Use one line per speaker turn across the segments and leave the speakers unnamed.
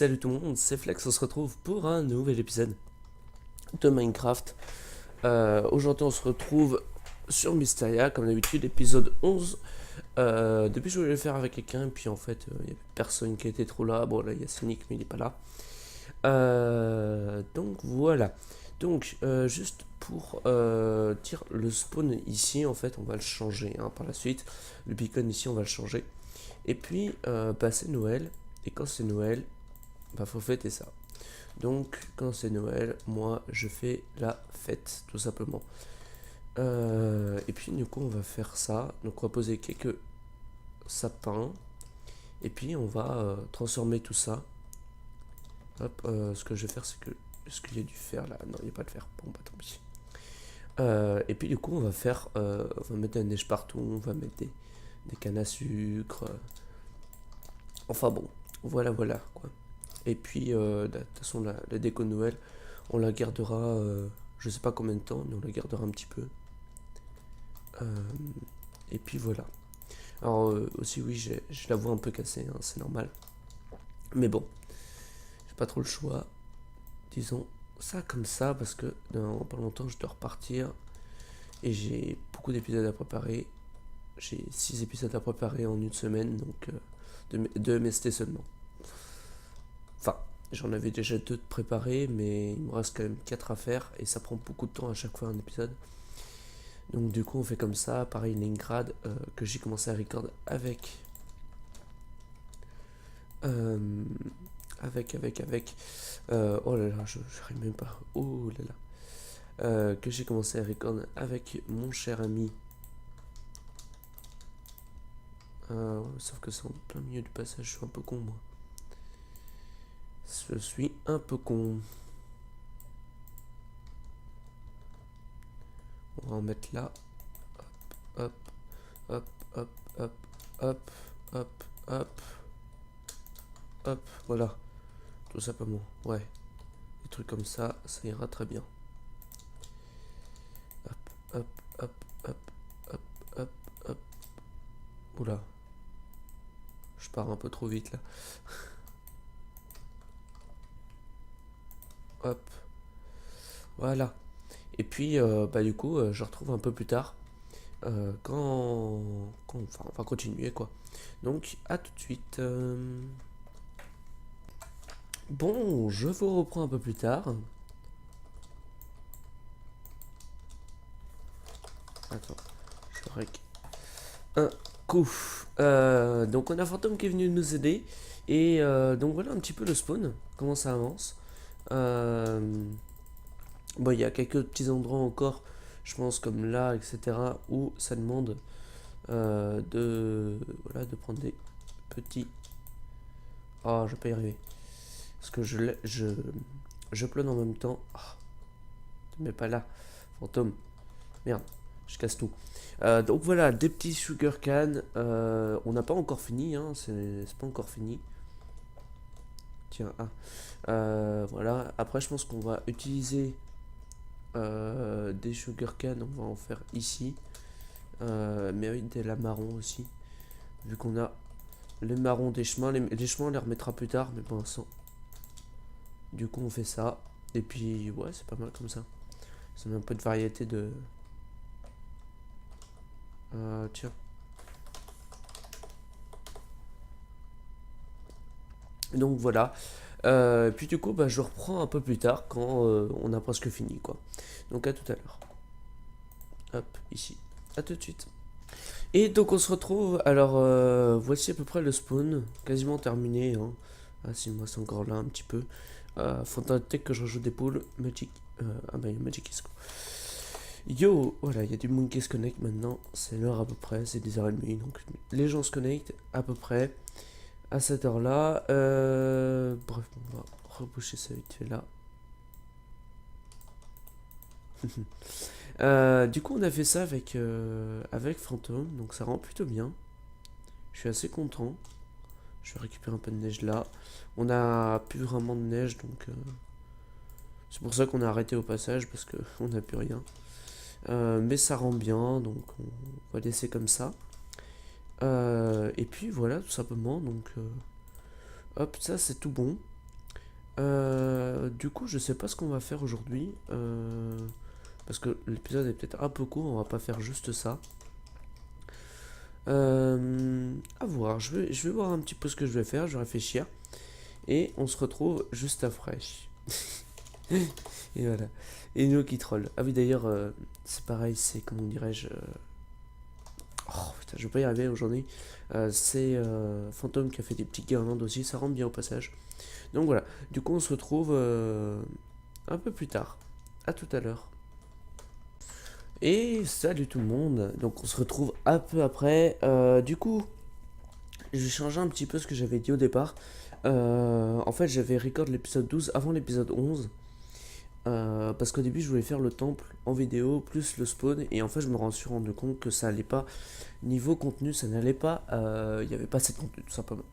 Salut tout le monde, c'est Flex, on se retrouve pour un nouvel épisode de Minecraft. Aujourd'hui on se retrouve sur Mysteria, comme d'habitude, épisode 11. Depuis je voulais le faire avec quelqu'un, puis en fait il n'y a personne qui était trop là. Bon là il y a Cynic mais il n'est pas là. Donc voilà. Donc juste pour dire le spawn ici, en fait on va le changer par la suite. Le beacon ici on va le changer. Et puis c'est Noël, et quand c'est Noël, faut fêter ça. Donc, quand c'est Noël, moi, je fais la fête, tout simplement. Et puis, du coup, on va faire ça. Donc, on va poser quelques sapins. Et puis, on va transformer tout ça. Hop, ce que je vais faire, c'est que... Est-ce qu'il y a du fer, là? Non, il n'y a pas de fer. Bon, bah, tant pis. Et puis, du coup, on va faire... on va mettre de la neige partout. On va mettre des cannes à sucre. Enfin, bon. Voilà, voilà, quoi. Et puis, de toute façon, la déco de Noël, on la gardera, je sais pas combien de temps, mais on la gardera un petit peu. Et puis voilà. Alors, aussi, oui, je la vois un peu cassée, hein, c'est normal. Mais bon, j'ai pas trop le choix. Disons ça comme ça, parce que dans pas longtemps, je dois repartir. Et j'ai beaucoup d'épisodes à préparer. J'ai 6 épisodes à préparer en une semaine, donc de MST seulement. Enfin, j'en avais déjà 2 de préparés, mais il me reste quand même 4 à faire et ça prend beaucoup de temps à chaque fois un épisode. Donc du coup on fait comme ça, pareil Leningrad que j'ai commencé à record avec euh, oh là là, j'arrive même pas. Oh là là. Que j'ai commencé à record avec mon cher ami. Sauf que c'est en plein milieu du passage, je suis un peu con moi. Je suis un peu con. On va en mettre là. Hop, hop, hop, hop, hop, hop, hop, hop, voilà. Tout simplement, ouais. Des trucs comme ça ira très bien. Hop, hop, hop, hop, hop, hop, hop. Oula. Je pars un peu trop vite là. Hop. Voilà. Et puis, du coup, je retrouve un peu plus tard. Enfin, on va continuer quoi. Donc, à tout de suite. Bon, je vous reprends un peu plus tard. Attends, je règle un coup. Donc on a Fantôme qui est venu nous aider. Et donc voilà un petit peu le spawn, comment ça avance. Bon, il y a quelques petits endroits encore, je pense comme là, etc., où ça demande de prendre des petits... Oh, je vais pas y arriver. Parce que je plane en même temps. Oh, tu mets pas là, Fantôme. Merde, je casse tout. Donc voilà, des petits sugar can. On n'a pas encore fini, hein, c'est pas encore fini. Tiens, voilà. Après, je pense qu'on va utiliser des sugar can. On va en faire ici. Mais avec des la marron aussi. Vu qu'on a les marrons des chemins. Les chemins, on les remettra plus tard, mais pour l'instant. Du coup, on fait ça. Et puis, ouais, c'est pas mal comme ça. Ça met un peu de variété de. Tiens. Donc voilà. Puis du coup, je reprends un peu plus tard quand on a presque fini, quoi. Donc à tout à l'heure. Hop, ici. À tout de suite. Et donc on se retrouve. Alors voici à peu près le spawn, quasiment terminé. Hein. Ah si, moi c'est encore là un petit peu. Faudra peut-être que je rajoute des poules. Magic. Il y a Magic Isco. Yo, voilà, il y a du monde qui se connecte maintenant. C'est l'heure à peu près, c'est 10h30. Donc les gens se connectent à peu près à cette heure-là. Bref, on va reboucher ça vite fait là. Du coup, on a fait ça avec Fantôme, donc ça rend plutôt bien. Je suis assez content. Je vais récupérer un peu de neige là. On a plus vraiment de neige, donc c'est pour ça qu'on a arrêté au passage parce que on n'a plus rien. Mais ça rend bien, donc on va laisser comme ça. Et puis voilà, tout simplement. Donc, hop, ça c'est tout bon. Du coup, je sais pas ce qu'on va faire aujourd'hui. Parce que l'épisode est peut-être un peu court, on va pas faire juste ça. À voir, je vais voir un petit peu ce que je vais faire, je vais réfléchir. Et on se retrouve juste après. Et voilà. Et nous qui troll. Ah oui, d'ailleurs, c'est pareil, c'est comment dirais-je. Oh putain, je vais pas y arriver aujourd'hui. C'est Fantôme qui a fait des petits guirlandes aussi, ça rentre bien au passage. Donc voilà, du coup, on se retrouve un peu plus tard. À tout à l'heure. Et salut tout le monde. Donc on se retrouve un peu après. Du coup, je vais changer un petit peu ce que j'avais dit au départ. En fait, j'avais record l'épisode 12 avant l'épisode 11. Parce qu'au début, je voulais faire le temple en vidéo plus le spawn. Et en fait, je me suis rendu compte que ça allait pas. Niveau contenu, ça n'allait pas. Il n'y avait pas assez de contenu, tout simplement.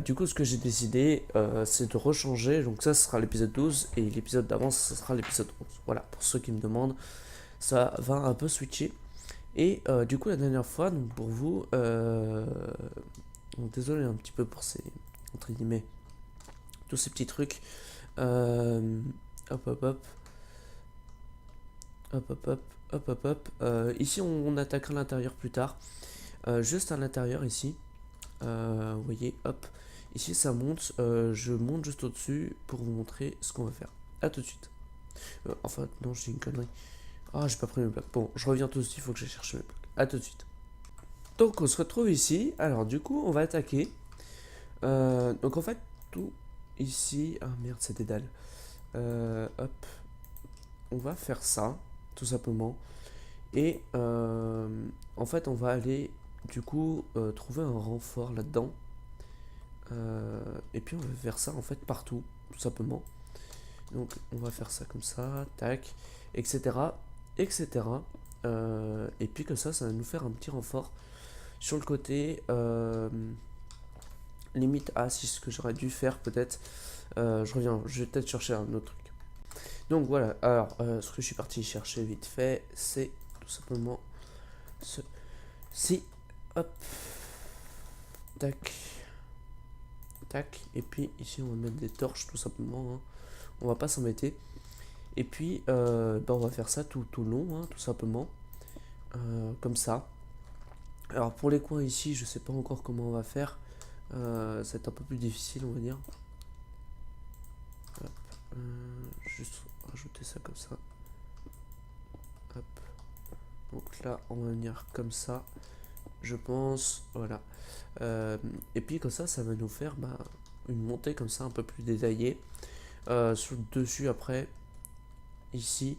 Du coup, ce que j'ai décidé, c'est de rechanger. Donc, ça sera l'épisode 12. Et l'épisode d'avant, ça sera l'épisode 11. Voilà, pour ceux qui me demandent, ça va un peu switcher. Et du coup, la dernière fois, donc pour vous, donc désolé un petit peu pour ces, entre guillemets, tous ces petits trucs. Euh, hop, hop, hop, hop, hop, hop, hop, hop, hop. Ici, on attaquera l'intérieur plus tard. Juste à l'intérieur ici, vous voyez, hop. Ici, ça monte. Je monte juste au-dessus pour vous montrer ce qu'on va faire. A tout de suite. Enfin, non, j'ai une connerie. Ah, j'ai pas pris mes blocs. Bon, je reviens tout de suite, il faut que j'aille chercher mes blocs. A tout de suite. Donc, on se retrouve ici. Alors, du coup, on va attaquer. Donc, en fait, tout ici. Ah merde, c'est des dalles. Hop. On va faire ça, tout simplement. Et en fait, on va aller, du coup, trouver un renfort là-dedans. Et puis, on va faire ça, en fait, partout, tout simplement. Donc, on va faire ça comme ça, tac, etc. etc. Et puis, comme ça va nous faire un petit renfort sur le côté. Limite, ah, si ce que j'aurais dû faire, peut-être. Je reviens, je vais peut-être chercher un autre truc. Donc voilà, alors ce que je suis parti chercher vite fait, c'est tout simplement ceci. Hop, tac, tac. Et puis ici, on va mettre des torches tout simplement. Hein. On va pas s'embêter. Et puis, on va faire ça tout long, hein, tout simplement. Comme ça. Alors pour les coins ici, je sais pas encore comment on va faire. Ça va être un peu plus difficile, on va dire. Hop, juste rajouter ça comme ça. Hop. Donc là, on va venir comme ça. Je pense, voilà. Et puis comme ça va nous faire une montée comme ça un peu plus détaillée. Sur le dessus après, ici.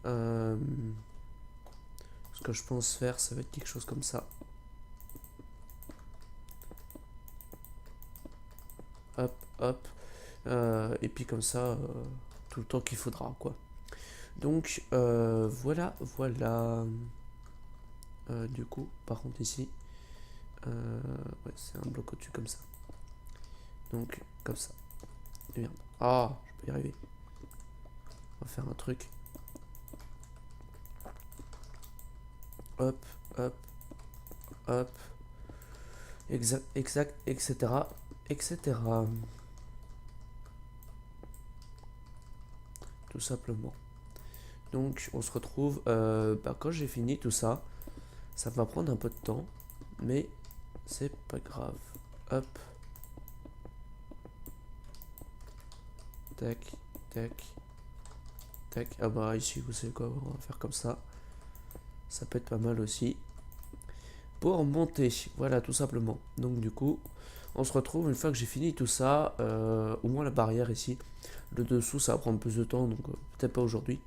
Ce que je pense faire, ça va être quelque chose comme ça. Hop, hop. Et puis comme ça, tout le temps qu'il faudra, quoi. Donc, voilà, voilà. Du coup, par contre ici, ouais, c'est un bloc au-dessus comme ça. Donc, comme ça. Et merde. Ah, je peux y arriver. On va faire un truc. Hop, hop, hop. Exact, exact, etc. etc. Tout simplement. Donc, on se retrouve quand j'ai fini tout ça. Ça va prendre un peu de temps, mais c'est pas grave. Hop. Tac, tac, tac. Ah bah ici, vous savez quoi, on va faire comme ça. Ça peut être pas mal aussi. Pour monter, voilà, tout simplement. Donc du coup, on se retrouve une fois que j'ai fini tout ça. Au moins la barrière ici. Le dessous, ça va prendre plus de temps, donc peut-être pas aujourd'hui.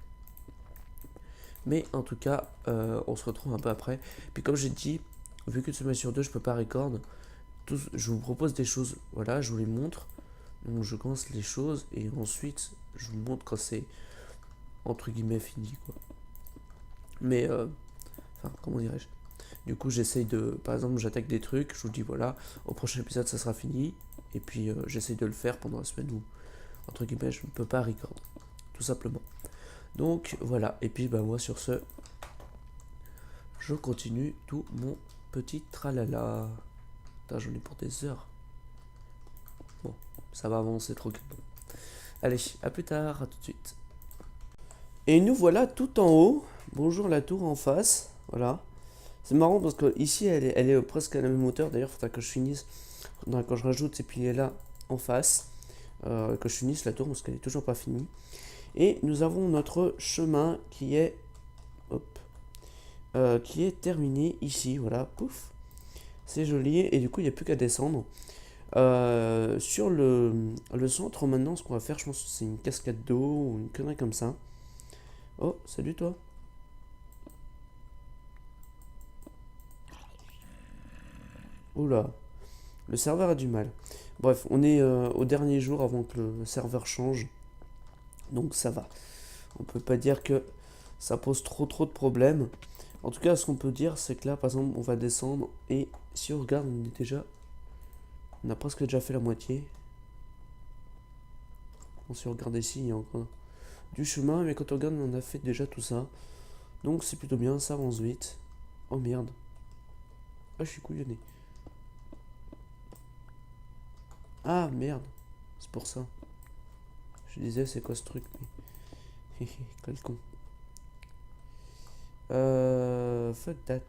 Mais en tout cas, on se retrouve un peu après. Puis comme j'ai dit, vu qu'une semaine sur deux, je peux pas record. Je vous propose des choses, voilà, je vous les montre. Donc je commence les choses et ensuite je vous montre quand c'est entre guillemets fini, quoi. Mais enfin, comment dirais-je? Du coup, j'essaye de, par exemple, j'attaque des trucs, je vous dis voilà, au prochain épisode ça sera fini. Et puis j'essaye de le faire pendant la semaine où entre guillemets je ne peux pas record, tout simplement. Donc voilà, et puis moi sur ce, je continue tout mon petit tralala. Putain, j'en ai pour des heures. Bon, ça va avancer tranquillement. Allez, à plus tard, à tout de suite. Et nous voilà tout en haut. Bonjour la tour en face. Voilà. C'est marrant parce que ici elle est presque à la même hauteur. D'ailleurs, il faudra que je finisse. Quand je rajoute ces piliers là en face, que je finisse la tour parce qu'elle est toujours pas finie. Et nous avons notre chemin hop, qui est terminé ici. Voilà, pouf. C'est joli. Et du coup, il n'y a plus qu'à descendre. Sur le centre maintenant, ce qu'on va faire, je pense que c'est une cascade d'eau ou une connerie comme ça. Oh, salut toi. Oula, le serveur a du mal. Bref, on est au dernier jour avant que le serveur change. Donc ça va. On peut pas dire que ça pose trop de problèmes. En tout cas, ce qu'on peut dire, c'est que là, par exemple, on va descendre. Et si on regarde, on a presque déjà fait la moitié. Bon, si on regarde ici, il y a encore du chemin. Mais quand on regarde, on a fait déjà tout ça. Donc c'est plutôt bien, ça avance vite. Oh merde. Ah, je suis couillonné. Ah merde. C'est pour ça. Je disais, c'est quoi ce truc, mais... Quel con. Fuck that.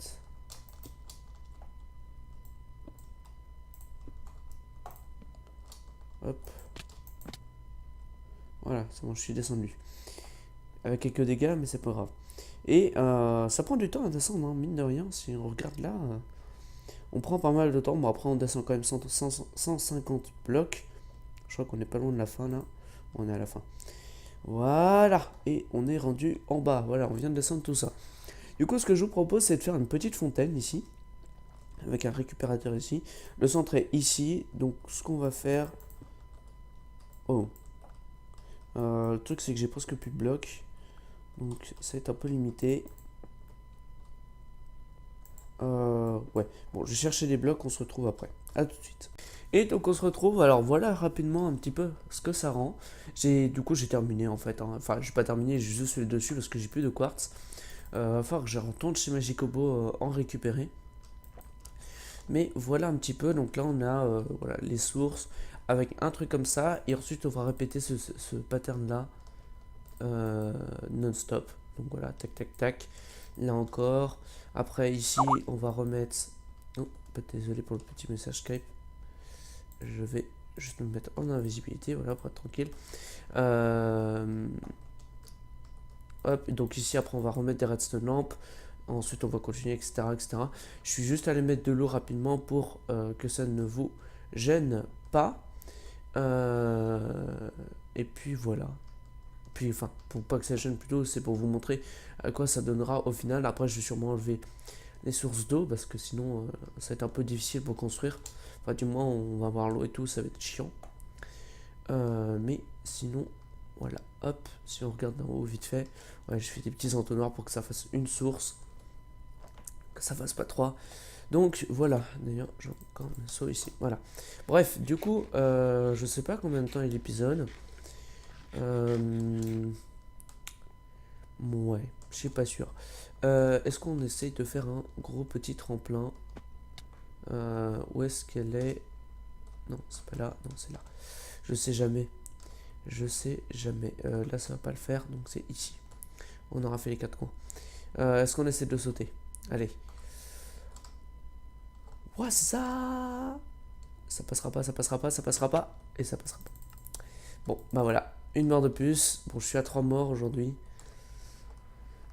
Hop. Voilà, c'est bon, je suis descendu. Avec quelques dégâts, mais c'est pas grave. Et ça prend du temps à descendre, hein, mine de rien. Si on regarde là, on prend pas mal de temps. Bon, après, on descend quand même 150 blocs. Je crois qu'on est pas loin de la fin là. On est à la fin. Voilà. Et on est rendu en bas. Voilà, on vient de descendre tout ça. Du coup, ce que je vous propose, c'est de faire une petite fontaine ici. Avec un récupérateur ici. Le centre est ici. Donc, ce qu'on va faire... Oh. Le truc, c'est que j'ai presque plus de blocs. Donc, ça va être un peu limité. Ouais. Bon, je vais chercher des blocs. On se retrouve après. A tout de suite. Et donc on se retrouve, alors voilà rapidement un petit peu ce que ça rend. Du coup j'ai terminé en fait, hein. Enfin j'ai pas terminé, j'ai juste fait le dessus parce que j'ai plus de quartz. Va falloir que je retourne chez Magicobo en récupérer. Mais voilà un petit peu, donc là on a voilà, les sources avec un truc comme ça. Et ensuite on va répéter ce pattern là non-stop. Donc voilà, tac tac tac. Là encore. Après ici on va remettre... Oh, désolé pour le petit message Skype. Je vais juste me mettre en invisibilité, voilà, pour être tranquille. Hop, donc ici, après, on va remettre des redstone lampes. Ensuite, on va continuer, etc., etc. Je suis juste allé mettre de l'eau rapidement pour que ça ne vous gêne pas. Et puis, voilà. Puis, enfin, pour pas que ça gêne plutôt, c'est pour vous montrer à quoi ça donnera au final. Après, je vais sûrement enlever les sources d'eau parce que sinon, ça va être un peu difficile pour construire. Enfin, du moins, on va avoir l'eau et tout, ça va être chiant. Mais sinon, voilà, hop, si on regarde d'en haut vite fait, ouais, je fais des petits entonnoirs pour que ça fasse une source, que ça fasse pas trois. Donc voilà, d'ailleurs, j'ai encore un saut ici, voilà. Bref, du coup, je sais pas combien de temps est l'épisode. Ouais, je suis pas sûr. Est-ce qu'on essaye de faire un gros petit tremplin? Où est-ce qu'elle est? Non, c'est pas là, non, c'est là. Je sais jamais. Je sais jamais. Là, ça va pas le faire, donc c'est ici. On aura fait les 4 coins. Est-ce qu'on essaie de sauter? Allez. What's ça? Ça passera pas, ça passera pas, ça passera pas. Et ça passera pas. Bon, bah voilà. Une mort de plus. Bon, je suis à 3 morts aujourd'hui.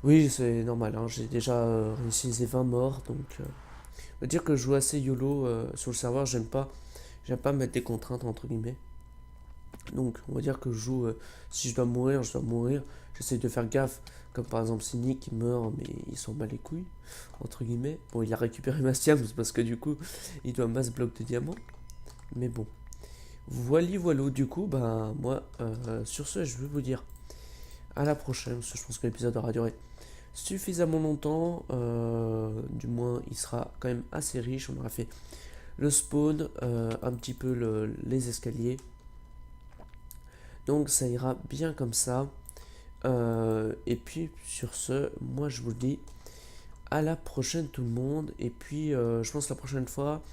Oui, c'est normal, hein. J'ai déjà réussi 20 morts, donc... on va dire que je joue assez YOLO sur le serveur. J'aime pas mettre des contraintes, entre guillemets. Donc, on va dire que je joue... si je dois mourir, je dois mourir. J'essaie de faire gaffe. Comme par exemple, si Nick meurt, mais il s'en bat les couilles, entre guillemets. Bon, il a récupéré ma Stiams parce que du coup, il doit masse bloc de diamants. Mais bon. Voilà, du coup, bah, moi, sur ce, je vais vous dire à la prochaine. Parce que je pense que l'épisode aura duré suffisamment longtemps. Du moins, il sera quand même assez riche. On aura fait le spawn, un petit peu les escaliers. Donc, ça ira bien comme ça. Et puis sur ce, moi je vous dis à la prochaine tout le monde. Et puis je pense que la prochaine fois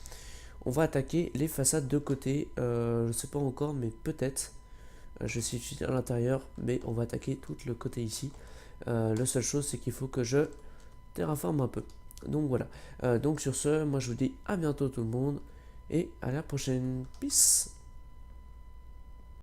on va attaquer les façades de côté. Je sais pas encore, mais peut-être. Je suis situé à l'intérieur, mais on va attaquer tout le côté ici. La seule chose, c'est qu'il faut que je terraforme un peu. Donc voilà. Donc sur ce, moi je vous dis à bientôt tout le monde et à la prochaine. Peace.